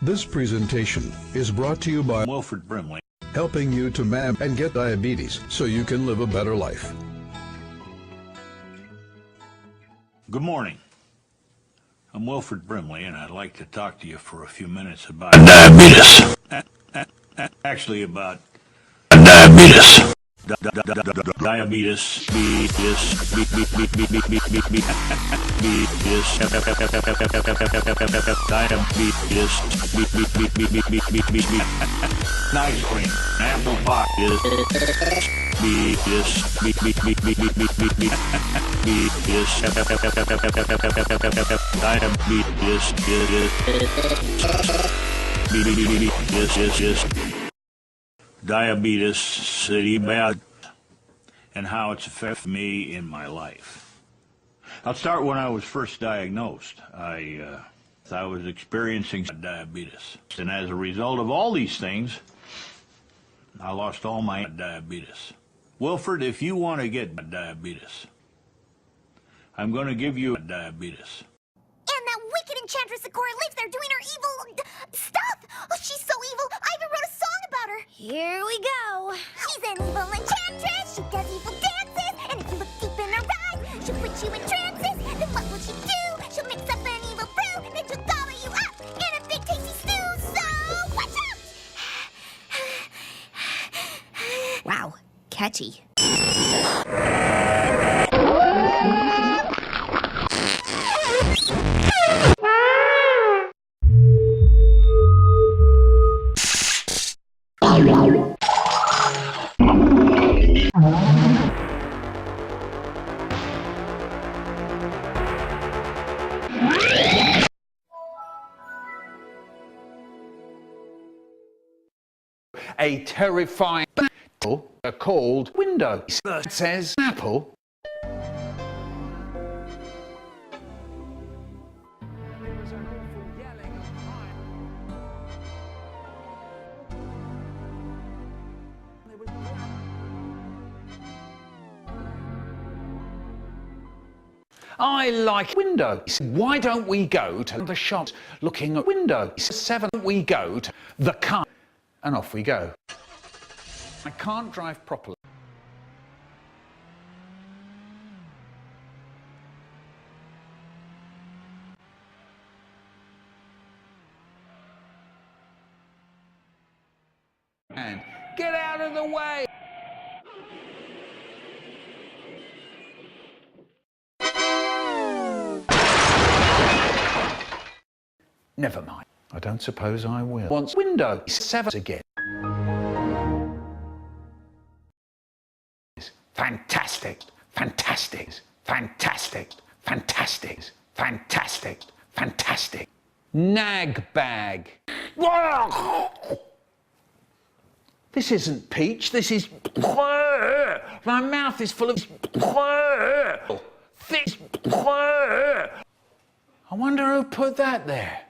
This presentation is brought to you by Wilford Brimley, helping you to manage and get diabetes so you can live a better life. Good morning. I'm Wilford Brimley, and I'd like to talk to you for a few minutes about diabetes. Actually, about diabetes. Diabetes. Ice cream, apple pie. Diabetes, city bad, and how it's affected me in my life. I'll start when I was first diagnosed. I was experiencing diabetes, and as a result of all these things, I lost all my diabetes. Wilford, if you want to get diabetes, I'm going to give you diabetes. And that wicked enchantress Sakura lives there doing her evil stuff. Oh, she's so evil, I even wrote a song about her. Here we go. She's an evil enchantress. She does evil dances. And if you look deep in her eyes, she'll put you in trances. Then what will she do? She'll mix up an evil brew. Then she'll gobble you up in a big tasty stew. So watch out. Wow, catchy. A terrifying battle called Windows. It says Apple. I like Windows. Why don't we go to the shop looking at Windows? 7, we go to the car, and off we go. I can't drive properly. And get out of the way! Never mind. I don't suppose I will. Once Windows 7 again. Fantastic, fantastic, fantastic, fantastic, fantastic, fantastic. Nag bag. This isn't peach, this is... My mouth is full of... This... I wonder who put that there.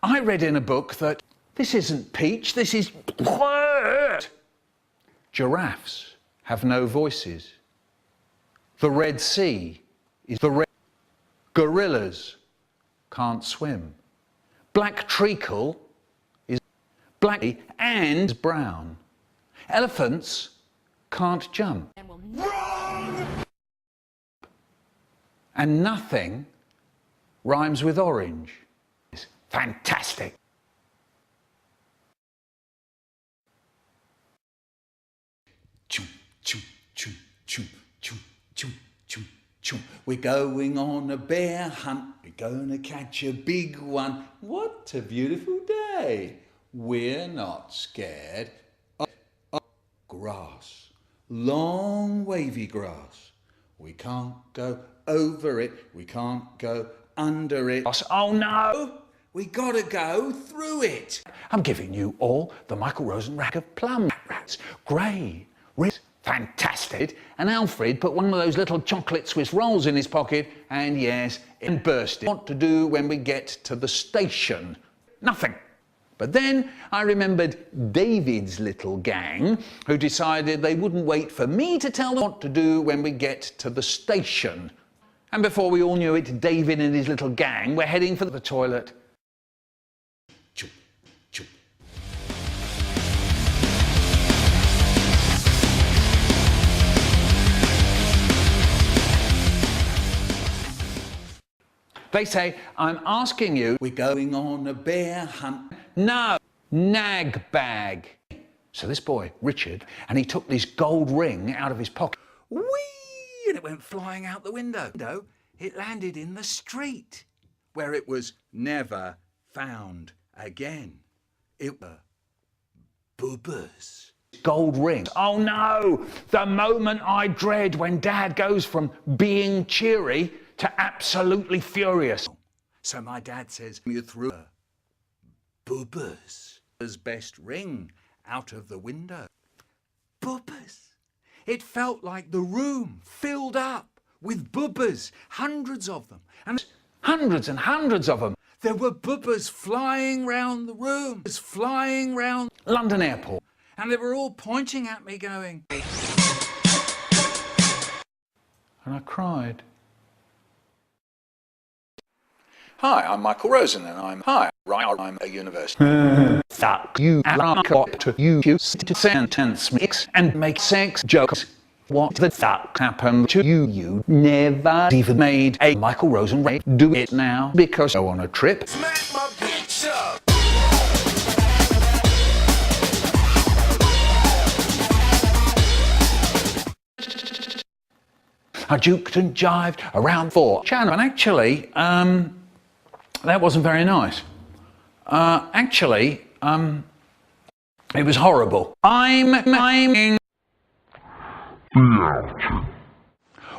I read in a book that this isn't peach, this is... Giraffes have no voices. The Red Sea is the red... Gorillas can't swim. Black treacle is black and brown. Elephants can't jump. And nothing rhymes with orange. It's fantastic. Chum, chum, chum, chum, chum, chum, chum, chum. We're going on a bear hunt. We're gonna catch a big one. What a beautiful day. We're not scared of grass. Long wavy grass. We can't go over it. We can't go under it. Oh no! We gotta go through it. I'm giving you all the Michael Rosen rack of plum rats. Grey, red, fantastic. And Alfred put one of those little chocolate Swiss rolls in his pocket, and yes, it bursted. What to do when we get to the station? Nothing. But then I remembered David's little gang, who decided they wouldn't wait for me to tell them what to do when we get to the station. And before we all knew it, David and his little gang were heading for the toilet. Choo, choo. They say, I'm asking you, we're going on a bear hunt. No, nag bag. So this boy, Richard, and he took this gold ring out of his pocket. Whee! And it went flying out the window. It landed in the street, where it was never found again. It were boobers. Gold ring. Oh no! The moment I dread when Dad goes from being cheery to absolutely furious. So my dad says, you threw a boobers' best ring out of the window. Boobers. It felt like the room filled up with boobers, hundreds of them, and hundreds and hundreds of them. There were boobers flying round the room, flying round London Airport, and they were all pointing at me going, and I cried. Hi, I'm Michael Rosen, and I'm a university. Fuck you, you sentence mix and make sex jokes. What the fuck happened to you? You never even made a Michael Rosen rate. Do it now because I go on a trip. Smack my bitch up. I juked and jived around for channel, and actually, that wasn't very nice. It was horrible. I'm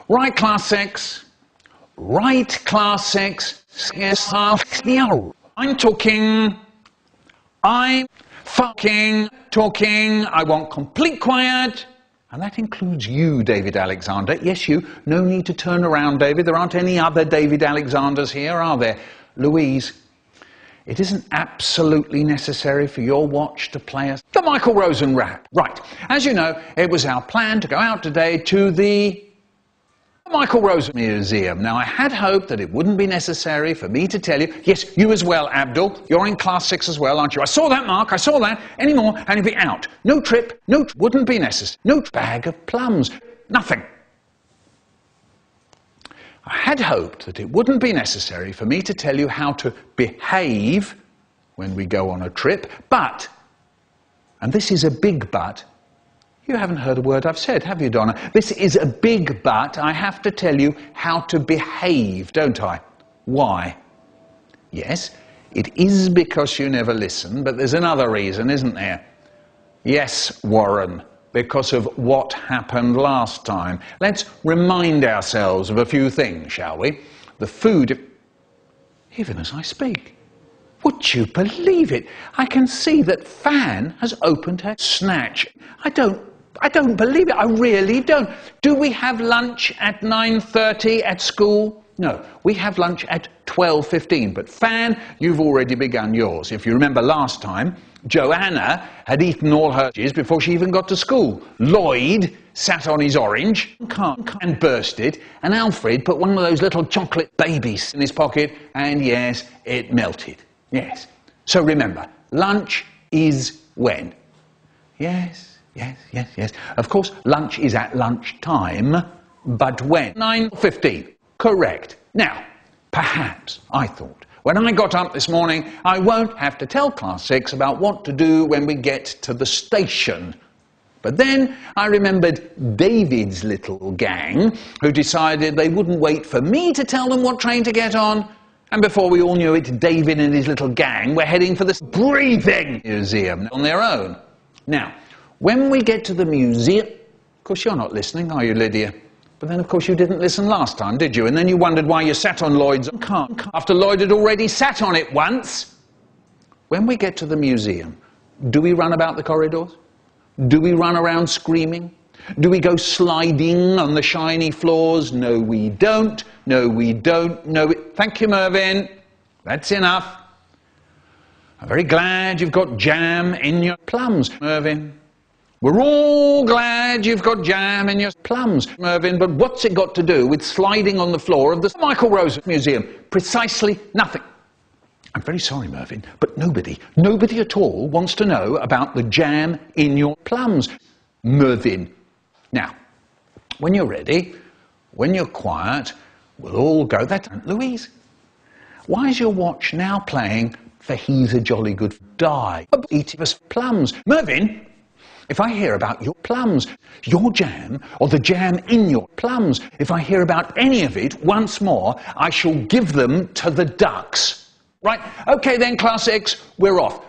right, class 6. Right, class 6. Yes, I'm talking. I'm fucking talking. I want complete quiet. And that includes you, David Alexander. Yes, you. No need to turn around, David. There aren't any other David Alexanders here, are there? Louise, it isn't absolutely necessary for your watch to play us the Michael Rosen rap. Right. As you know, it was our plan to go out today to the Michael Rosen Museum. Now, I had hoped that it wouldn't be necessary for me to tell you, yes, you as well, Abdul, you're in class 6 as well, aren't you? I saw that, Mark, I saw that. Any more, and you'd be out. No trip, wouldn't be necessary. No bag of plums, nothing. I had hoped that it wouldn't be necessary for me to tell you how to behave when we go on a trip, but, and this is a big but, you haven't heard a word I've said, have you, Donna? This is a big but. I have to tell you how to behave, don't I? Why? Yes, it is because you never listen, but there's another reason, isn't there? Yes, Warren, because of what happened last time. Let's remind ourselves of a few things, shall we? The food, even as I speak. Would you believe it? I can see that Fan has opened her snatch. I don't believe it. I really don't. Do we have lunch at 9:30 at school? No, we have lunch at 12:15. But Fan, you've already begun yours. If you remember last time, Joanna had eaten all her before she even got to school. Lloyd sat on his orange and burst it, and Alfred put one of those little chocolate babies in his pocket, and yes, it melted. Yes. So remember, lunch is when? Yes. Of course, lunch is at lunchtime, but when? 9:15. Correct. Now, perhaps I thought, when I got up this morning, I won't have to tell class 6 about what to do when we get to the station. But then I remembered David's little gang, who decided they wouldn't wait for me to tell them what train to get on. And before we all knew it, David and his little gang were heading for the breathing museum on their own. Now, when we get to the museum, of course you're not listening, are you, Lydia? But then, of course, you didn't listen last time, did you? And then you wondered why you sat on Lloyd's car after Lloyd had already sat on it once. When we get to the museum, do we run about the corridors? Do we run around screaming? Do we go sliding on the shiny floors? No, we don't. No, we don't. No, thank you, Mervyn. That's enough. I'm very glad you've got jam in your plums, Mervyn. We're all glad you've got jam in your plums, Mervyn, but what's it got to do with sliding on the floor of the Michael Rose Museum? Precisely nothing. I'm very sorry, Mervyn, but nobody at all wants to know about the jam in your plums, Mervyn. Now, when you're ready, when you're quiet, we'll all go. That's Louise. Why is your watch now playing for He's a Jolly Good Die? Eating us plums. Mervyn, if I hear about your plums, your jam, or the jam in your plums, if I hear about any of it once more, I shall give them to the ducks. Right, okay then, Class X, we're off.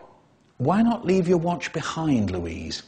Why not leave your watch behind, Louise?